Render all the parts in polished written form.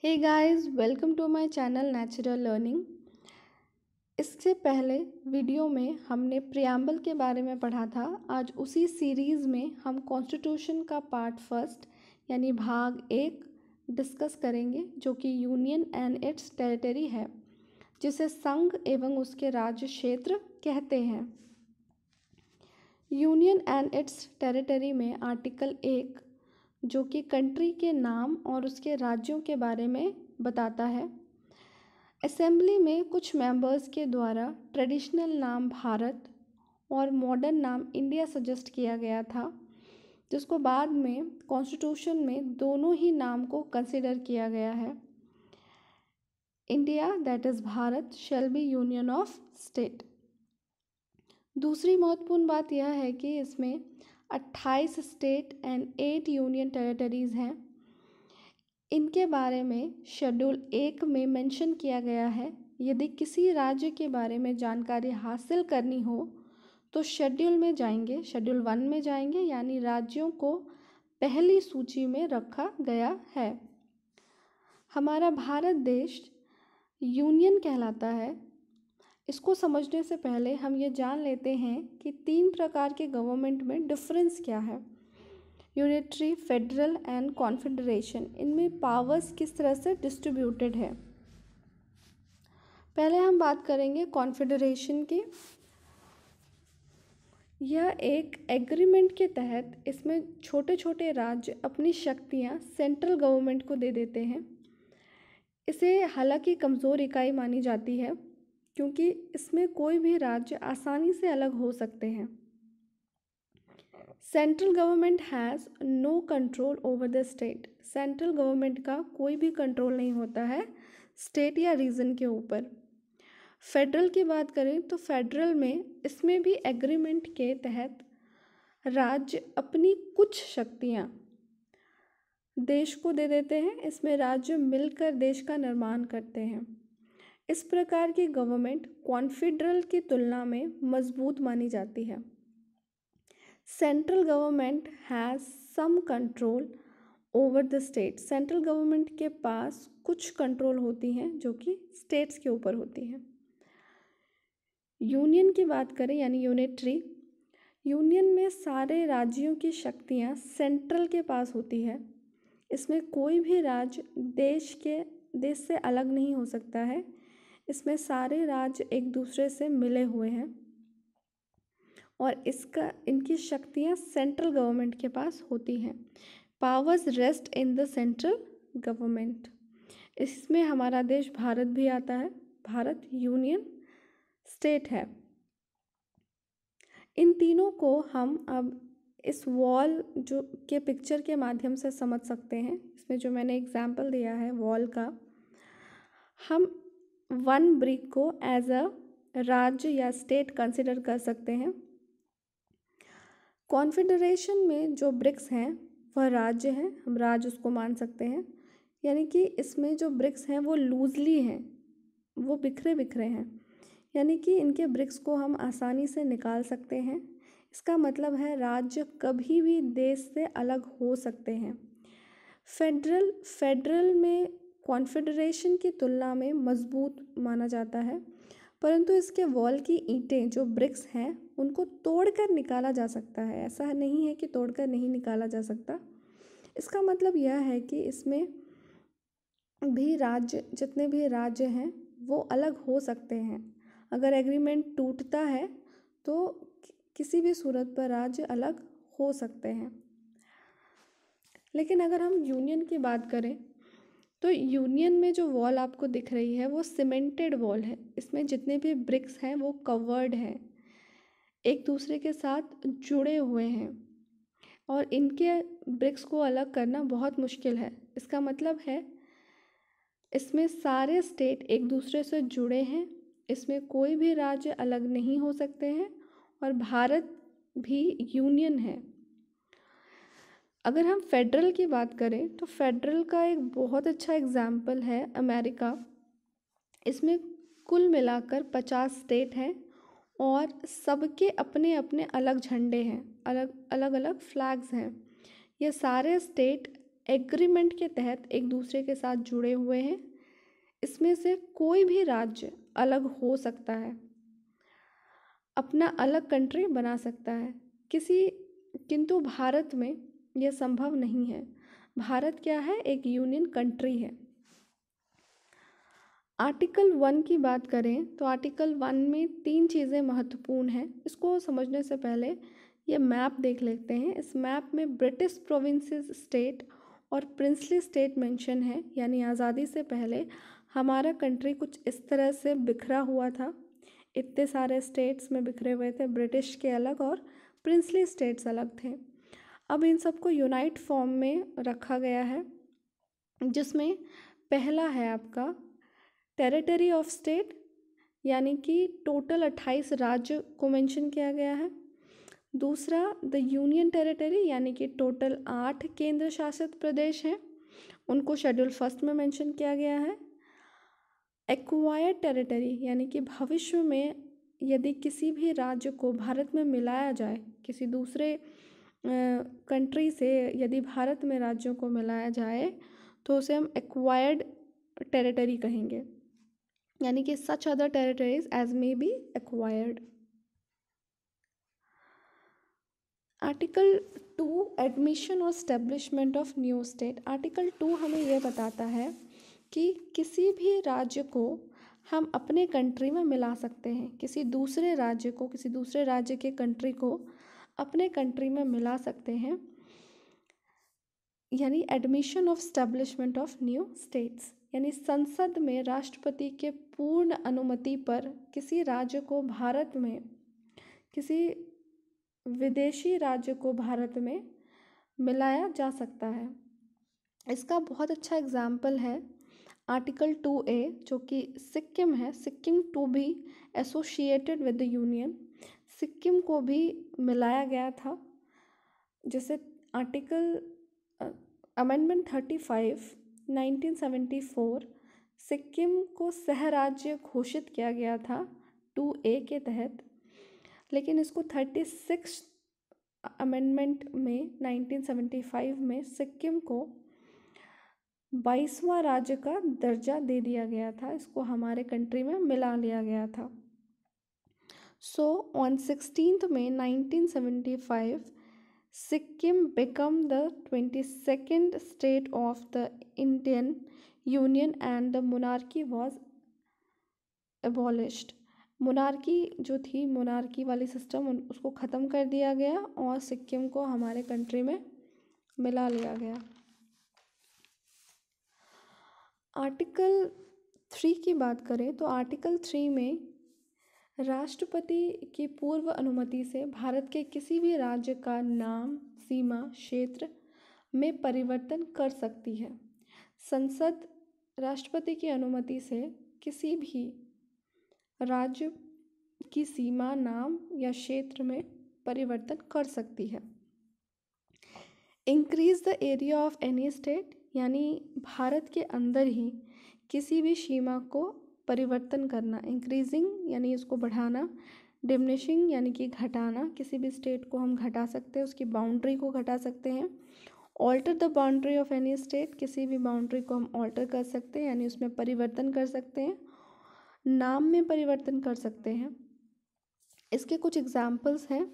Hey guys, welcome to my channel natural learning. इससे पहले video में हमने प्रियम्बल के बारे में पढ़ा था। आज उसी सीरीज़ में हम कॉन्स्टिट्यूशन का पार्ट फर्स्ट यानी भाग 1 डिस्कस करेंगे, जो कि यूनियन एंड इट्स टेरिटरी है, जिसे संघ एवं उसके राज्य क्षेत्र कहते हैं। यूनियन एंड इट्स टेरिटरी में आर्टिकल 1, जो कि कंट्री के नाम और उसके राज्यों के बारे में बताता है। असेंबली में कुछ मेंबर्स के द्वारा ट्रेडिशनल नाम भारत और मॉडर्न नाम इंडिया सजेस्ट किया गया था, जिसको बाद में कॉन्स्टिट्यूशन में दोनों ही नाम को कंसिडर किया गया है। India, that is Bharat, shall be union of state. दूसरी महत्वपूर्ण बात यह है कि इसमें 28 स्टेट एंड 8 यूनियन टेरिटरीज़ हैं। इनके बारे में शेड्यूल 1 में मेंशन किया गया है। यदि किसी राज्य के बारे में जानकारी हासिल करनी हो तो शेड्यूल में जाएंगे, शेड्यूल 1 में जाएंगे, यानी राज्यों को पहली सूची में रखा गया है। हमारा भारत देश यूनियन कहलाता है। इसको समझने से पहले हम ये जान लेते हैं कि 3 प्रकार के गवर्नमेंट में डिफरेंस क्या है। यूनिटरी, फेडरल एंड कॉन्फेडरेशन, इनमें पावर्स किस तरह से डिस्ट्रीब्यूटेड है। पहले हम बात करेंगे कॉन्फेडरेशन की। यह एक एग्रीमेंट के तहत इसमें छोटे छोटे राज्य अपनी शक्तियां सेंट्रल गवर्नमेंट को दे देते हैं। इसे हालांकि कमज़ोर इकाई मानी जाती है, क्योंकि इसमें कोई भी राज्य आसानी से अलग हो सकते हैं। Central government has no control over the state. Central government का कोई भी कंट्रोल नहीं होता है स्टेट या रीजन के ऊपर। फेडरल की बात करें तो फेडरल में इसमें भी एग्रीमेंट के तहत राज्य अपनी कुछ शक्तियाँ देश को दे देते हैं। इसमें राज्य मिलकर देश का निर्माण करते हैं। इस प्रकार की गवर्नमेंट कॉन्फेडरल की तुलना में मजबूत मानी जाती है। Central government has some control over the state. Central government के पास कुछ कंट्रोल होती हैं जो कि स्टेट्स के ऊपर होती हैं। यूनियन की बात करें यानी यूनिटरी, यूनियन में सारे राज्यों की शक्तियाँ सेंट्रल के पास होती है। इसमें कोई भी राज्य देश से अलग नहीं हो सकता है। इसमें सारे राज्य एक दूसरे से मिले हुए हैं और इनकी शक्तियाँ सेंट्रल गवर्नमेंट के पास होती हैं। Powers rest in the central government. इसमें हमारा देश भारत भी आता है। भारत यूनियन स्टेट है। इन तीनों को हम अब इस वॉल जो के पिक्चर के माध्यम से समझ सकते हैं। इसमें जो मैंने एग्जाम्पल दिया है वॉल का, हम वन ब्रिक को एज अ राज्य या स्टेट कंसिडर कर सकते हैं। कॉन्फेडरेशन में जो ब्रिक्स हैं वह राज्य हैं, हम राज्य उसको मान सकते हैं। यानी कि इसमें जो ब्रिक्स हैं वो लूजली हैं, वो बिखरे बिखरे हैं, यानी कि इनके ब्रिक्स को हम आसानी से निकाल सकते हैं। इसका मतलब है राज्य कभी भी देश से अलग हो सकते हैं। फेडरल में कॉन्फेडरेशन की तुलना में मजबूत माना जाता है, परंतु इसके वॉल की ईंटें जो ब्रिक्स हैं उनको तोड़कर निकाला जा सकता है। ऐसा नहीं है कि तोड़कर नहीं निकाला जा सकता। इसका मतलब यह है कि इसमें भी राज्य, जितने भी राज्य हैं वो अलग हो सकते हैं। अगर एग्रीमेंट टूटता है तो किसी भी सूरत पर राज्य अलग हो सकते हैं। लेकिन अगर हम यूनियन की बात करें तो यूनियन में जो वॉल आपको दिख रही है वो सीमेंटेड वॉल है। इसमें जितने भी ब्रिक्स हैं वो कवर्ड हैं, एक दूसरे के साथ जुड़े हुए हैं और इनके ब्रिक्स को अलग करना बहुत मुश्किल है। इसका मतलब है इसमें सारे स्टेट एक दूसरे से जुड़े हैं। इसमें कोई भी राज्य अलग नहीं हो सकते हैं और भारत भी यूनियन है। अगर हम फेडरल की बात करें तो फेडरल का एक बहुत अच्छा एग्जाम्पल है अमेरिका। इसमें कुल मिलाकर 50 स्टेट हैं और सबके अपने अपने अलग झंडे हैं, अलग अलग फ्लैग्स हैं। ये सारे स्टेट एग्रीमेंट के तहत एक दूसरे के साथ जुड़े हुए हैं। इसमें से कोई भी राज्य अलग हो सकता है, अपना अलग कंट्री बना सकता है किंतु भारत में यह संभव नहीं है। भारत क्या है? एक यूनियन कंट्री है। आर्टिकल 1 की बात करें तो आर्टिकल 1 में 3 चीज़ें महत्वपूर्ण हैं। इसको समझने से पहले ये मैप देख लेते हैं। इस मैप में ब्रिटिश प्रोविंसेस स्टेट और प्रिंसली स्टेट मेंशन है, यानी आज़ादी से पहले हमारा कंट्री कुछ इस तरह से बिखरा हुआ था। इतने सारे स्टेट्स में बिखरे हुए थे, ब्रिटिश के अलग और प्रिंसली स्टेट्स अलग थे। अब इन सबको यूनाइट फॉर्म में रखा गया है, जिसमें पहला है आपका टेरिटरी ऑफ स्टेट, यानी कि टोटल 28 राज्य को मेंशन किया गया है। दूसरा द यूनियन टेरिटरी, यानी कि टोटल 8 केंद्र शासित प्रदेश हैं, उनको शेड्यूल फर्स्ट में मेंशन किया गया है। एक्वायर्ड टेरिटरी, यानी कि भविष्य में यदि किसी भी राज्य को भारत में मिलाया जाए, किसी दूसरे कंट्री से यदि भारत में राज्यों को मिलाया जाए तो उसे हम एक्वायर्ड टेरिटरी कहेंगे, यानी कि such other territories as may be acquired. Article 2 admission और establishment of new state. Article 2 हमें यह बताता है कि किसी भी राज्य को हम अपने कंट्री में मिला सकते हैं, किसी दूसरे राज्य को, किसी दूसरे राज्य के कंट्री को अपने कंट्री में मिला सकते हैं, यानी admission of establishment of new states, यानी संसद में राष्ट्रपति के पूर्ण अनुमति पर किसी राज्य को भारत में, किसी विदेशी राज्य को भारत में मिलाया जा सकता है। इसका बहुत अच्छा एग्जाम्पल है आर्टिकल 2A, जो कि सिक्किम है। Sikkim to be associated with the union, Sikkim को भी मिलाया गया था, जैसे आर्टिकल अमेंडमेंट 35 1974 सिक्किम को सह राज्य घोषित किया गया था 2A के तहत, लेकिन इसको 36 अमेंडमेंट में 1975 में सिक्किम को 22वां राज्य का दर्जा दे दिया गया था, इसको हमारे कंट्री में मिला लिया गया था। So on 16 May 1975 Sikkim became the 22nd state of the Indian union and the monarchy was abolished. Monarchy जो थी, मोनार्की वाली सिस्टम, उसको ख़त्म कर दिया गया और सिक्किम को हमारे कंट्री में मिला लिया गया। आर्टिकल 3 की बात करें तो आर्टिकल 3 में राष्ट्रपति की पूर्व अनुमति से भारत के किसी भी राज्य का नाम, सीमा, क्षेत्र में परिवर्तन कर सकती है। संसद राष्ट्रपति की अनुमति से किसी भी राज्य की सीमा, नाम या क्षेत्र में परिवर्तन कर सकती है। Increase the area of any state, यानी भारत के अंदर ही किसी भी सीमा को परिवर्तन करना। इंक्रीजिंग यानी इसको बढ़ाना, डिमिनिशिंग यानी कि घटाना, किसी भी स्टेट को हम घटा सकते हैं, उसकी बाउंड्री को घटा सकते हैं। Alter the boundary of any state, किसी भी बाउंड्री को हम ऑल्टर कर सकते हैं, यानी उसमें परिवर्तन कर सकते हैं। नाम में परिवर्तन कर सकते हैं। इसके कुछ एग्जाम्पल्स हैं,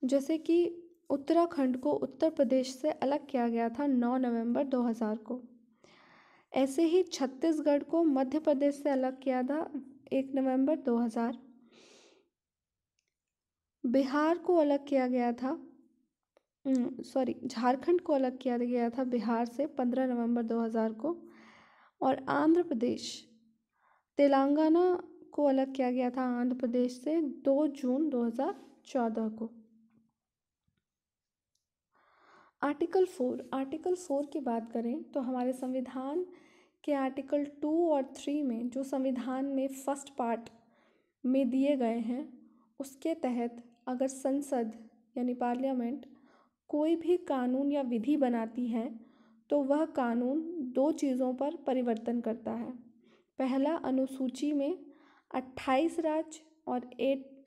जैसे कि उत्तराखंड को उत्तर प्रदेश से अलग किया गया था 9 नवंबर 2000 को। ऐसे ही छत्तीसगढ़ को मध्य प्रदेश से अलग किया था 1 नवंबर 2000। बिहार को अलग किया गया था, झारखंड को अलग किया गया था बिहार से 15 नवंबर 2000 को। और आंध्र प्रदेश, तेलंगाना को अलग किया गया था आंध्र प्रदेश से 2 जून 2014 को। आर्टिकल 4 की बात करें तो हमारे संविधान के आर्टिकल 2 और 3 में, जो संविधान में फर्स्ट पार्ट में दिए गए हैं, उसके तहत अगर संसद यानी पार्लियामेंट कोई भी कानून या विधि बनाती है तो वह कानून 2 चीज़ों पर परिवर्तन करता है। पहला, अनुसूची में 28 राज्य और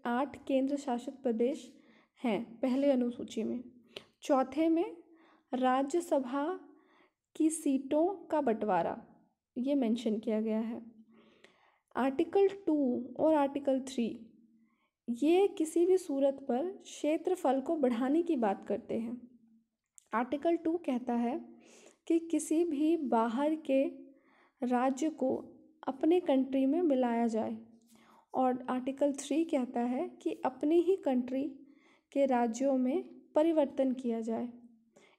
8 केंद्र शासित प्रदेश हैं पहले अनुसूची में। चौथे में राज्यसभा की सीटों का बंटवारा ये मेंशन किया गया है। आर्टिकल 2 और आर्टिकल 3 ये किसी भी सूरत पर क्षेत्रफल को बढ़ाने की बात करते हैं। आर्टिकल 2 कहता है कि किसी भी बाहर के राज्य को अपने कंट्री में मिलाया जाए, और आर्टिकल 3 कहता है कि अपने ही कंट्री के राज्यों में परिवर्तन किया जाए।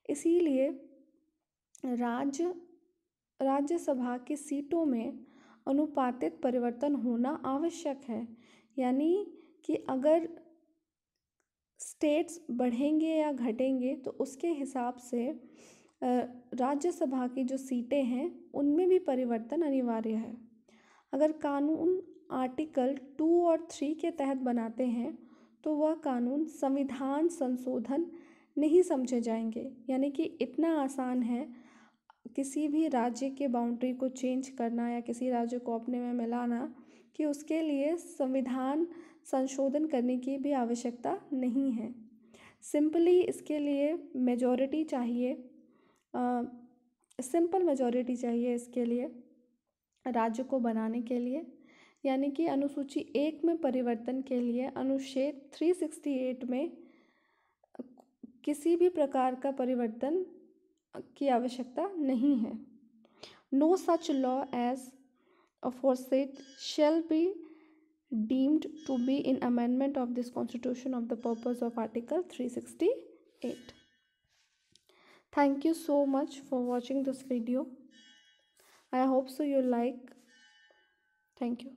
इसीलिए राज्यसभा की सीटों में अनुपातिक परिवर्तन होना आवश्यक है। यानी कि अगर स्टेट्स बढ़ेंगे या घटेंगे तो उसके हिसाब से राज्यसभा की जो सीटें हैं उनमें भी परिवर्तन अनिवार्य है। अगर कानून आर्टिकल 2 और 3 के तहत बनाते हैं तो वह कानून संविधान संशोधन नहीं समझे जाएंगे। यानी कि इतना आसान है किसी भी राज्य के बाउंड्री को चेंज करना या किसी राज्य को अपने में मिलाना कि उसके लिए संविधान संशोधन करने की भी आवश्यकता नहीं है। सिंपली इसके लिए मेजॉरिटी चाहिए, सिंपल मेजॉरिटी चाहिए इसके लिए राज्य को बनाने के लिए। यानी कि अनुसूची 1 में परिवर्तन के लिए अनुच्छेद 368 में किसी भी प्रकार का परिवर्तन की आवश्यकता नहीं है। No such law as aforesaid shall be deemed to be in amendment of this constitution of the purpose of article 368. Thank you so much for watching this video. I hope so you like. Thank you.